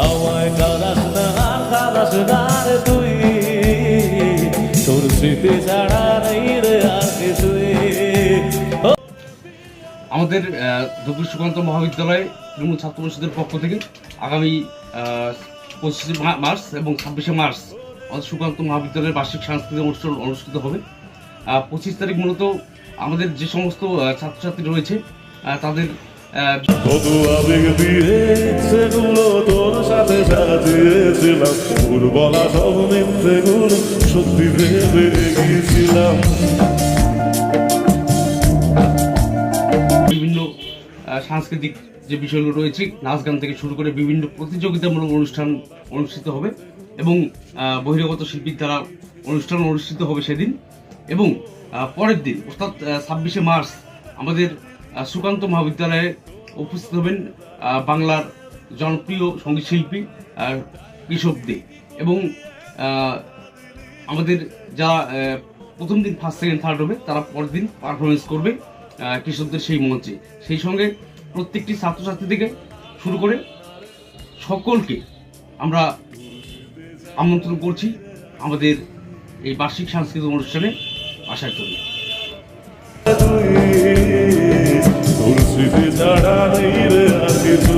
আমায় কাদাস না রে তুই, তোর স্মৃতি ছাড়া নেই রে আর কিছুই। আমাদের দুপুর সুকান্ত মহাবিদ্যালয়ে তৃণমূল ছাত্র পরিষদের পক্ষ থেকে আগামী 25শে মার্চ এবং 26শে মার্চ আমাদের সুকান্ত মহাবিদ্যালয়ের বার্ষিক সাংস্কৃতিক অনুষ্ঠান অনুষ্ঠিত হবে। 25 তারিখ মূলত আমাদের যে সমস্ত ছাত্রছাত্রী রয়েছে তাদের কত আবেগ দিয়ে সেগুলো তোর সাথে সাজিয়েছিলাম, বলা সব মিথ্যেগুলো সত্যি ভেবে গিয়েছিলাম। বিভিন্ন সাংস্কৃতিক যে বিষয়গুলো রয়েছে, নাচ গান থেকে শুরু করে বিভিন্ন প্রতিযোগিতামূলক অনুষ্ঠান অনুষ্ঠিত হবে এবং বহিরাগত শিল্পীর দ্বারা অনুষ্ঠান অনুষ্ঠিত হবে সেদিন। এবং পরের দিন অর্থাৎ 26শে মার্চ আমাদের সুকান্ত মহাবিদ্যালয়ে উপস্থিত হবেন বাংলার জনপ্রিয় সঙ্গীতশিল্পী কেশব দে এবং আমাদের যারা প্রথম দিন ফার্স্ট সেকেন্ড থার্ড হবে তারা পরের দিন পারফরমেন্স করবে কৃষকদের সেই মঞ্চে। সেই সঙ্গে প্রত্যেকটি ছাত্রছাত্রী থেকে শুরু করে সকলকে আমরা আমন্ত্রণ করছি আমাদের এই বার্ষিক সাংস্কৃতিক অনুষ্ঠানে আসার জন্য। তোর স্মৃতি ছাড়া নেই রে আর কিছু।